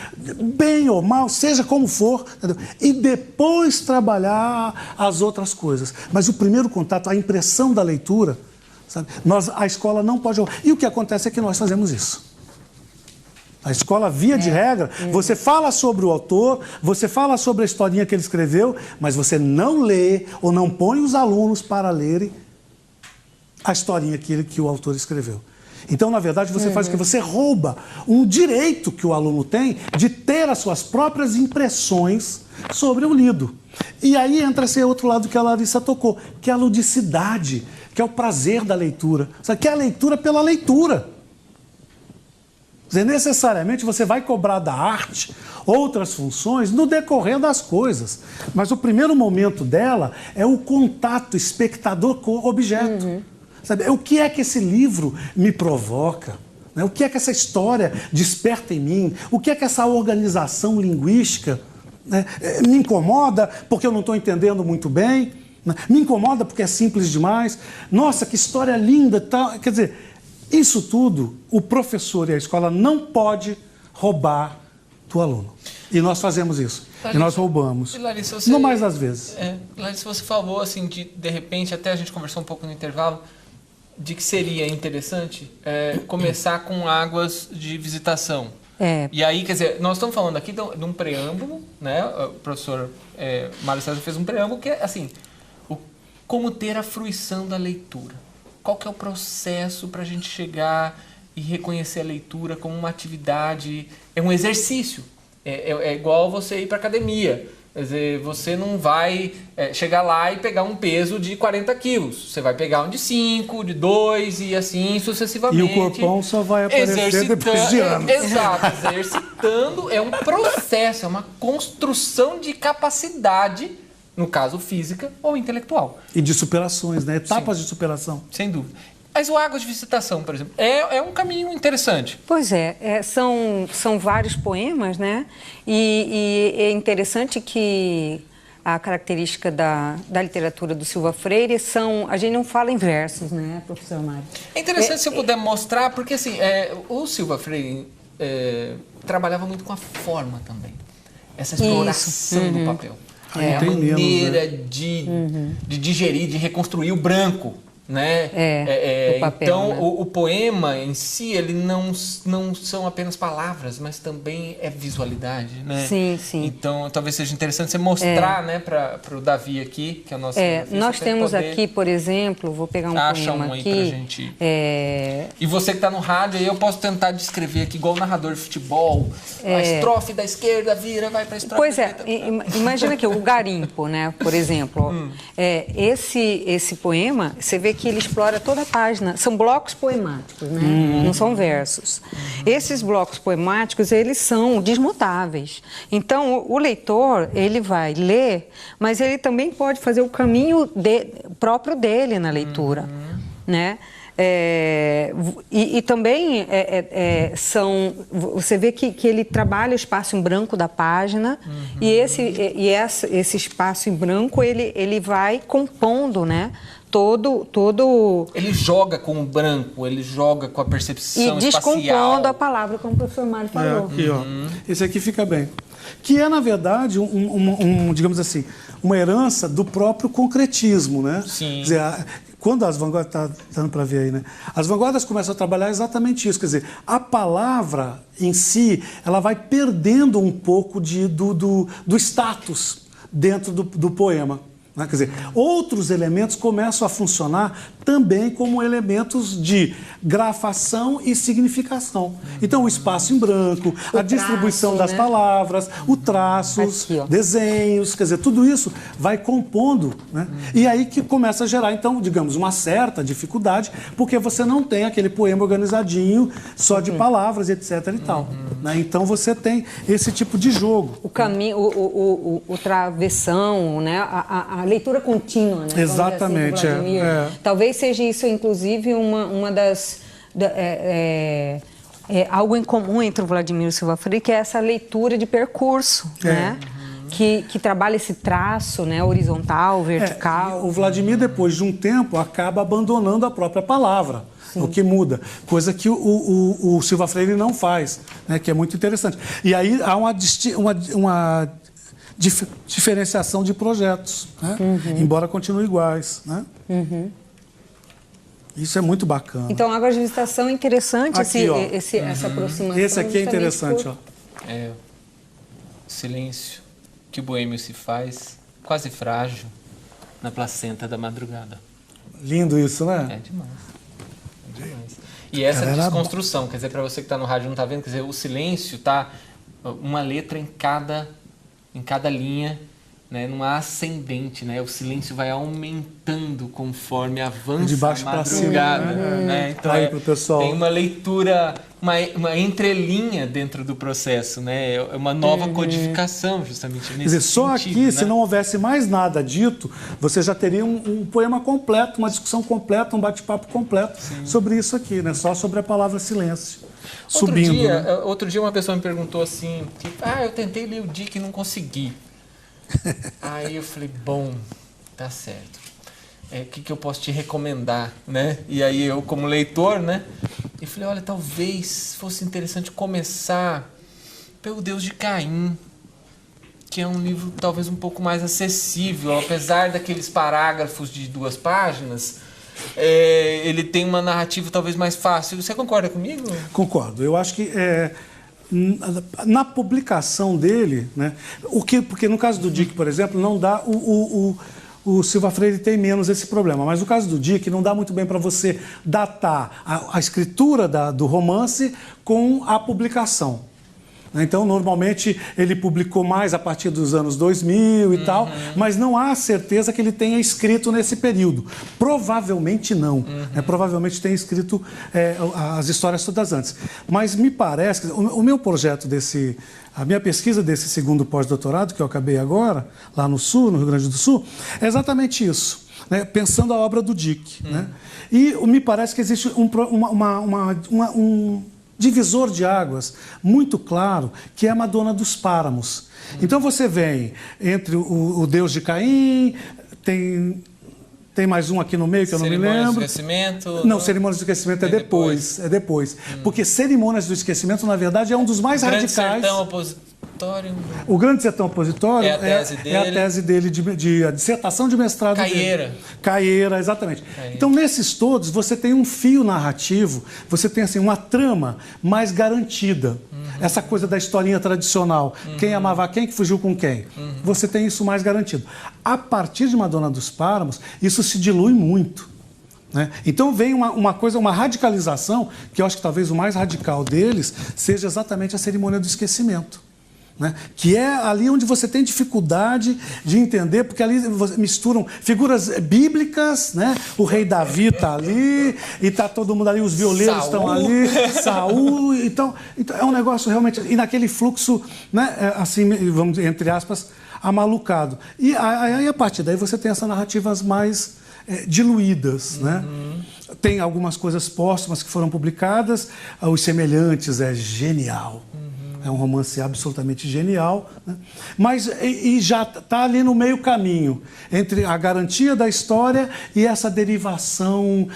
bem ou mal, seja como for, entendeu? E depois trabalhar as outras coisas. Mas o primeiro contato, a impressão da leitura, sabe? A escola não pode... E o que acontece é que nós fazemos isso. A escola, via de regra, você fala sobre o autor, você fala sobre a historinha que ele escreveu, mas você não lê ou não põe os alunos para lerem a historinha que o autor escreveu. Então, na verdade, você faz o que? Você rouba um direito que o aluno tem de ter as suas próprias impressões sobre o lido. E aí entra esse outro lado que a Larissa tocou, que é a ludicidade, que é o prazer da leitura, que é a leitura pela leitura. Quer dizer, necessariamente você vai cobrar da arte outras funções no decorrer das coisas. Mas o primeiro momento dela é o contato espectador com o objeto. Sabe? O que é que esse livro me provoca? Né? O que é que essa história desperta em mim? O que é que essa organização linguística, né, me incomoda porque eu não estou entendendo muito bem? Né? Me incomoda porque é simples demais? Nossa, que história linda! Tal. Quer dizer... Isso tudo, o professor e a escola não pode roubar do aluno. E nós fazemos isso. Larissa, e nós roubamos. E Larissa, não mais às vezes. Larissa, você falou assim, de repente, até a gente conversou um pouco no intervalo, de que seria interessante começar com águas de visitação. E aí, quer dizer, nós estamos falando aqui de um preâmbulo, né? O professor Mário César fez um preâmbulo que é assim, como ter a fruição da leitura. Qual que é o processo para a gente chegar e reconhecer a leitura como uma atividade, é um exercício, é igual você ir para a academia. Quer dizer, você não vai chegar lá e pegar um peso de 40 quilos, você vai pegar um de 5, de 2 e assim sucessivamente. E o corpão só vai aparecer depois de anos. Exato, exercitando é um processo, é uma construção de capacidade, no caso física ou intelectual. E de superações, né? Etapas de superação. Sem dúvida. Mas o Águas de Visitação, por exemplo, é um caminho interessante. Pois são vários poemas, né? E é interessante que a característica da literatura do Silva Freire a gente não fala em versos, né, professor Mário? É interessante se eu puder mostrar, porque assim, o Silva Freire trabalhava muito com a forma também. Essa exploração do papel. A maneira de digerir, de reconstruir o branco, né? O papel, então, né? o poema em si, ele não são apenas palavras, mas também é visualidade, né? Sim, sim. Então, talvez seja interessante você mostrar, né, para o Davi aqui, que é o nosso... nós temos aqui, por exemplo, vou pegar um poema aí aqui. Pra gente... E você que está no rádio, aí eu posso tentar descrever aqui, igual o narrador de futebol, a estrofe da esquerda vira, vai para a estrofe da direita. Imagina aqui, o garimpo, né, por exemplo. Esse poema, você vê que ele explora toda a página. São blocos poemáticos, né? Não são versos. Esses blocos poemáticos, eles são desmutáveis. Então, o leitor, ele vai ler, mas ele também pode fazer o caminho próprio dele na leitura, né? E também você vê que ele trabalha o espaço em branco da página e esse espaço em branco ele vai compondo, né, todo Ele joga com o branco, ele joga com a percepção e descompondo espacial. a palavra, como o professor Mário falou. Aqui, ó. Esse aqui fica bem. Que é, na verdade, digamos assim, uma herança do próprio concretismo, né? Sim. Quer dizer, quando as vanguardas, está dando para ver aí, né? As vanguardas começam a trabalhar exatamente isso, quer dizer, a palavra em si, ela vai perdendo um pouco do status dentro do poema. Quer dizer, outros elementos começam a funcionar também como elementos de grafação e significação. Então, o espaço em branco, a distribuição das palavras, os traços, desenhos, quer dizer, tudo isso vai compondo, né? E aí que começa a gerar, então, digamos, uma certa dificuldade, porque você não tem aquele poema organizadinho, só de palavras, etc. e tal. Né? Então, você tem esse tipo de jogo. O caminho, o travessão, né? A leitura contínua, né? Exatamente. Assim, talvez seja isso, inclusive, uma das... algo em comum entre o Vladimir e o Silva Freire, que é essa leitura de percurso, né? Que trabalha esse traço, né? Horizontal, vertical. O Vladimir, depois de um tempo, acaba abandonando a própria palavra. Sim. O que muda, coisa que o Silva Freire não faz, né? Que é muito interessante. E aí há uma diferenciação de projetos, né? Embora continuem iguais, né? Isso é muito bacana. Então, a visitação é interessante, aqui, essa aproximação. Esse aqui é interessante. Ó. O silêncio que o boêmio se faz, quase frágil, na placenta da madrugada. Lindo isso, né? É demais. É demais. E essa desconstrução, quer dizer, para você que está no rádio e não está vendo, quer dizer, o silêncio tá uma letra em cada linha, né, numa ascendente, né? O silêncio vai aumentando conforme avança a madrugada, né? Então tem uma leitura, uma entrelinha dentro do processo, né? É uma nova codificação, justamente nesse Quer dizer, só sentido, aqui, né? se não houvesse mais nada dito, você já teria um poema completo, uma discussão completa, um bate-papo completo sobre isso aqui, né? Só sobre a palavra silêncio. Outro dia uma pessoa me perguntou assim, eu tentei ler o Dick e não consegui. Aí eu falei, bom, tá certo. O que eu posso te recomendar, né? E aí eu, como leitor, né? E falei, olha, talvez fosse interessante começar pelo Deus de Caim, que é um livro talvez um pouco mais acessível, apesar daqueles parágrafos de 2 páginas. Ele tem uma narrativa talvez mais fácil. Você concorda comigo? Concordo. Eu acho que na publicação dele, né, porque no caso do Dick, por exemplo, não dá o Silva Freire tem menos esse problema, mas no caso do Dick não dá muito bem para você datar a escritura do romance com a publicação. Então, normalmente, ele publicou mais a partir dos anos 2000 e tal, mas não há certeza que ele tenha escrito nesse período. Provavelmente não. Provavelmente tenha escrito as histórias todas antes. Mas me parece que o meu projeto a minha pesquisa desse segundo pós-doutorado, que eu acabei agora, lá no Sul, no Rio Grande do Sul, é exatamente isso. Né? Pensando a obra do Dick. Né? E me parece que existe um divisor de águas muito claro, que é a Madonna dos Páramos. Então você vem entre o Deus de Caim, tem mais um aqui no meio que eu não me lembro. Cerimônias do Esquecimento? Não, Cerimônias do Esquecimento é depois. É depois. Porque Cerimônias do Esquecimento, na verdade, é um dos mais radicais. Sertão Opositório. O Grande Sertão Opositório é a tese dele de a dissertação de mestrado Caieira. dele. Caieira, exatamente. Então, nesses todos, você tem um fio narrativo, você tem assim, uma trama mais garantida. Essa coisa da historinha tradicional. Quem amava quem, que fugiu com quem. Você tem isso mais garantido. A partir de Madonna dos Páramos, isso se dilui muito. Né? Então vem uma radicalização, que eu acho que talvez o mais radical deles seja exatamente a Cerimônia do Esquecimento. Né? Que é ali onde você tem dificuldade de entender, porque ali misturam figuras bíblicas, né? O rei Davi está ali, e está todo mundo ali, os violeiros estão ali, Saul, então é um negócio realmente, e naquele fluxo, né? Assim, vamos dizer, entre aspas, amalucado. E aí, a partir daí, você tem essas narrativas mais diluídas, né? Tem algumas coisas póstumas que foram publicadas, Os Semelhantes é genial. É um romance absolutamente genial, né? Mas e já está ali no meio caminho entre a garantia da história e essa derivação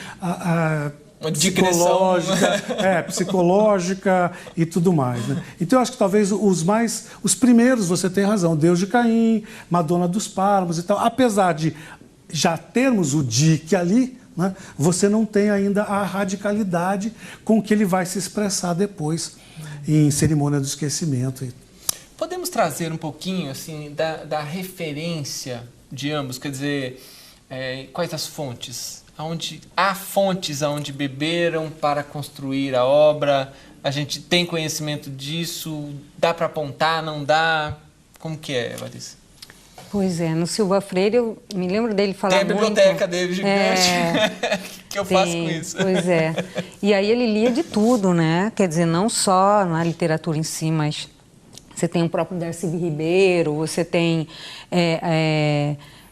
psicológica e tudo mais, né? Então eu acho que talvez os primeiros, você tem razão, Deus de Caim, Madonna dos Páramos e tal, apesar de já termos o Dick ali, né, você não tem ainda a radicalidade com que ele vai se expressar depois em Cerimônia do Esquecimento. Podemos trazer um pouquinho assim da referência de ambos, quer dizer, quais as fontes? Há fontes aonde beberam para construir a obra? A gente tem conhecimento disso? Dá para apontar, não dá? Como que é, Larissa? Pois é, no Silva Freire eu me lembro dele falar muito... Tem a biblioteca dele gigante, que eu faço com isso. Pois é. E aí ele lia de tudo, né? Quer dizer, não só na literatura em si, mas você tem o próprio Darcy Ribeiro, você tem,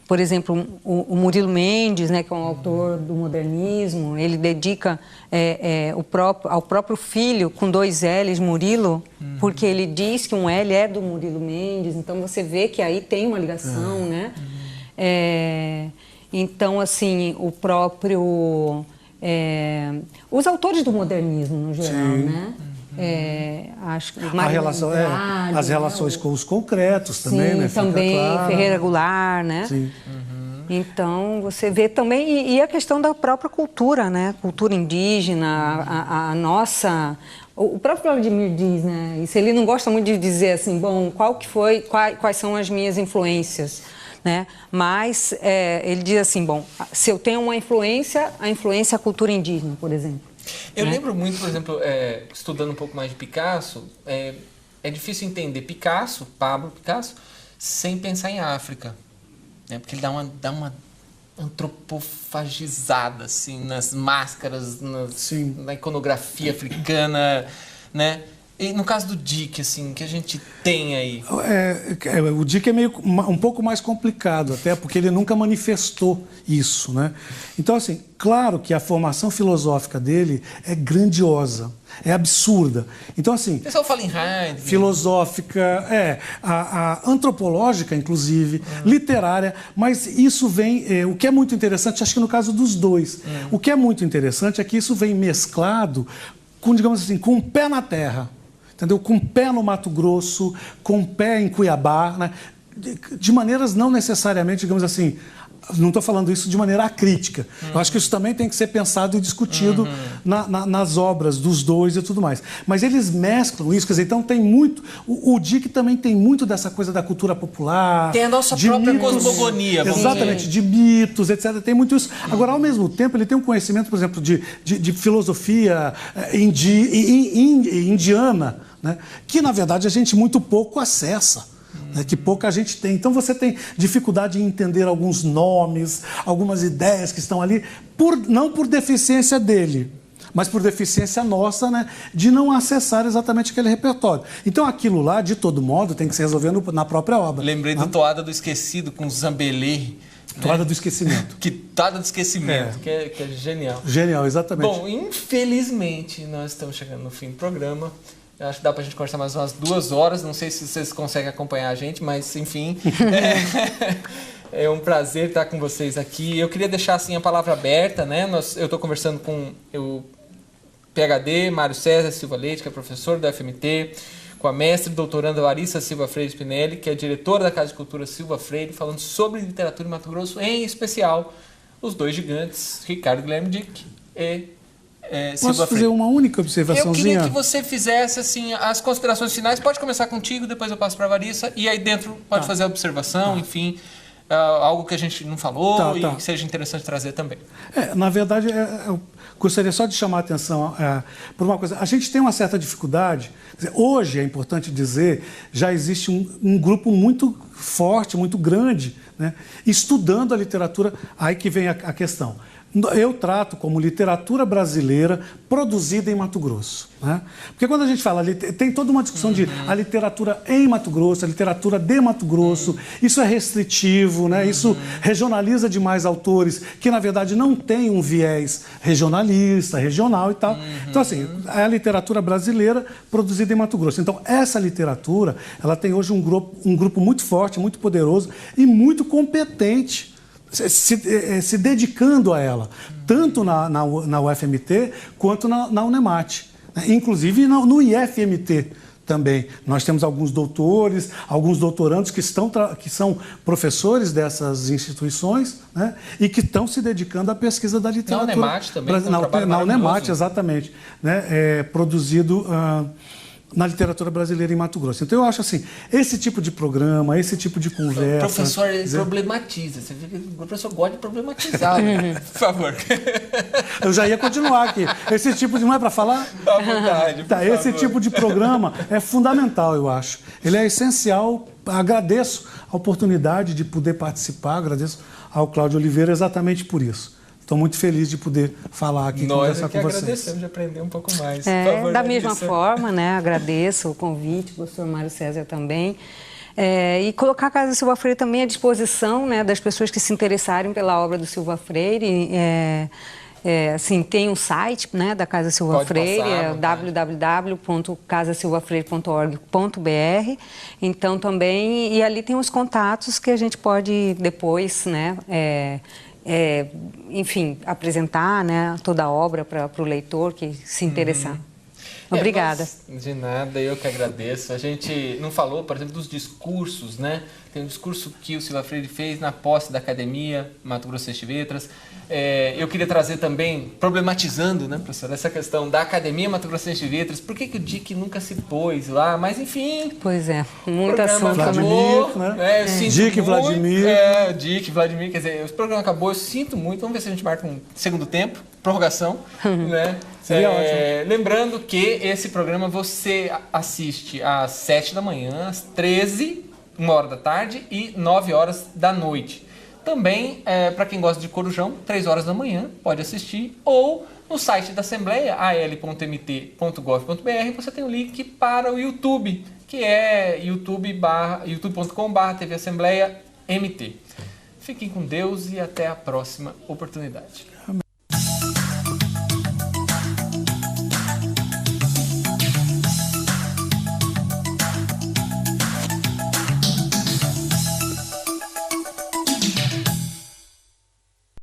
por exemplo, o Murilo Mendes, né, que é um autor do modernismo, ele dedica ao próprio filho, com 2 L's, Murilo, porque ele diz que um L é do Murilo Mendes, então você vê que aí tem uma ligação, né? Então, assim, o próprio... os autores do modernismo, no geral, né? Acho que as relações com os concretos também, né? Também, Ferreira Goulart, né? Sim. Então, você vê também, e a questão da própria cultura, né? Cultura indígena, a nossa... O próprio Vladimir diz, né? Isso ele não gosta muito de dizer assim, bom, quais são as minhas influências, né? Mas ele diz assim, bom, se eu tenho uma influência, a influência é a cultura indígena, por exemplo. Eu lembro muito, por exemplo, estudando um pouco mais de Picasso, é difícil entender Pablo Picasso, sem pensar em África, né? Porque ele dá uma antropofagizada assim, nas máscaras, na iconografia africana, né? E no caso do Dick, assim, que a gente tem aí? O Dick é um pouco mais complicado, até porque ele nunca manifestou isso, né? Então, assim, claro que a formação filosófica dele é grandiosa, é absurda. Então, assim... O pessoal fala em Heidegger. Filosófica, a antropológica, inclusive, literária, mas isso vem... o que é muito interessante, acho que no caso dos dois, o que é muito interessante é que isso vem mesclado com, digamos assim, com o pé na terra. Entendeu? Com o pé no Mato Grosso, com o pé em Cuiabá, né? De maneiras não necessariamente, digamos assim, não estou falando isso de maneira acrítica. Eu acho que isso também tem que ser pensado e discutido nas obras dos dois e tudo mais. Mas eles mesclam isso, quer dizer, então tem muito... O Dick também tem muito dessa coisa da cultura popular. Tem a nossa própria cosmogonia. Exatamente, de mitos, etc. Tem muito isso. Agora, ao mesmo tempo, ele tem um conhecimento, por exemplo, de filosofia indiana, né? Que, na verdade, a gente muito pouco acessa. Que pouca gente tem. Então você tem dificuldade em entender alguns nomes, algumas ideias que estão ali, não por deficiência dele, mas por deficiência nossa, né, de não acessar exatamente aquele repertório. Então aquilo lá, de todo modo, tem que se resolver na própria obra. Lembrei do Toada do Esquecido com Zambelê. Toada do Esquecimento. Toada do Esquecimento, que é genial. Genial, exatamente. Bom, infelizmente, nós estamos chegando no fim do programa. Eu acho que dá pra gente conversar mais umas 2 horas. Não sei se vocês conseguem acompanhar a gente, mas enfim. É um prazer estar com vocês aqui. Eu queria deixar assim a palavra aberta, né? Eu estou conversando com o PhD, Mário César Silva Leite, que é professor da FMT, com a mestre doutoranda Larissa Silva Freire Spinelli, que é diretora da Casa de Cultura Silva Freire, falando sobre literatura em Mato Grosso, em especial os 2 gigantes, Ricardo Guilherme Dick e Posso fazer uma única observaçãozinha? Eu queria que você fizesse assim, as considerações finais. Pode começar contigo, depois eu passo para a Larissa. E aí dentro pode fazer a observação, enfim, algo que a gente não falou e que seja interessante trazer também. Na verdade, eu gostaria só de chamar a atenção por uma coisa. A gente tem uma certa dificuldade. Hoje, é importante dizer, já existe um grupo muito forte, muito grande, né, estudando a literatura. Aí que vem a questão. eu trato como literatura brasileira produzida em Mato Grosso. Né? Porque quando a gente fala, tem toda uma discussão de a literatura em Mato Grosso, a literatura de Mato Grosso, isso é restritivo, né? Isso regionaliza demais autores que, na verdade, não têm um viés regionalista, regional e tal. Então, assim, é a literatura brasileira produzida em Mato Grosso. Então, essa literatura, ela tem hoje um grupo muito forte, muito poderoso e muito competente, se dedicando a ela, tanto na UFMT quanto na Unemat, né? Inclusive no IFMT também. Nós temos alguns doutores, alguns doutorandos que são professores dessas instituições, né? E que estão se dedicando à pesquisa da literatura. Na Unemat também, na Unemat, exatamente, né? Produzido na literatura brasileira em Mato Grosso. Então, eu acho assim, esse tipo de programa, esse tipo de conversa... O professor problematiza. Você vê que o professor gosta de problematizar, né? Por favor. Eu já ia continuar aqui. Esse tipo de... Não é para falar? À vontade, tá, esse tipo de programa é fundamental, eu acho. Ele é essencial. Agradeço a oportunidade de poder participar, agradeço ao Cláudio Oliveira exatamente por isso. Estou muito feliz de poder falar aqui e conversar com vocês. Nós agradecemos de aprender um pouco mais. Por favor, da mesma forma, né? Agradeço o convite, o professor Mário César também. E colocar a Casa Silva Freire também à disposição, né, das pessoas que se interessarem pela obra do Silva Freire. Assim, tem um site, né, da Casa Silva Freire, www.casasilvafreire.org.br. Então, também, e ali tem os contatos que a gente pode depois, né, enfim, apresentar, né, toda a obra para o leitor que se interessar. Obrigada. De nada, eu que agradeço. A gente não falou, por exemplo, dos discursos, né? Tem um discurso que o Silva Freire fez na posse da Academia Mato Grossense de Letras. Eu queria trazer também, problematizando, né, professor, essa questão da Academia Mato Grossense de Letras. Por que o DIC nunca se pôs lá? Mas, enfim... Pois é, muito assunto. Vladimir, né? DIC, Vladimir. DIC, Vladimir. Quer dizer, o programa acabou, eu sinto muito. Vamos ver se a gente marca um segundo tempo, prorrogação, né? Seria ótimo. Lembrando que esse programa você assiste às 7 da manhã, às 13, 1 hora da tarde e 9 horas da noite. Também, para quem gosta de Corujão, 3 horas da manhã, pode assistir, ou no site da Assembleia, al.mt.gov.br, você tem o link para o YouTube, que é youtube.com/TV Assembleia MT. Fiquem com Deus e até a próxima oportunidade.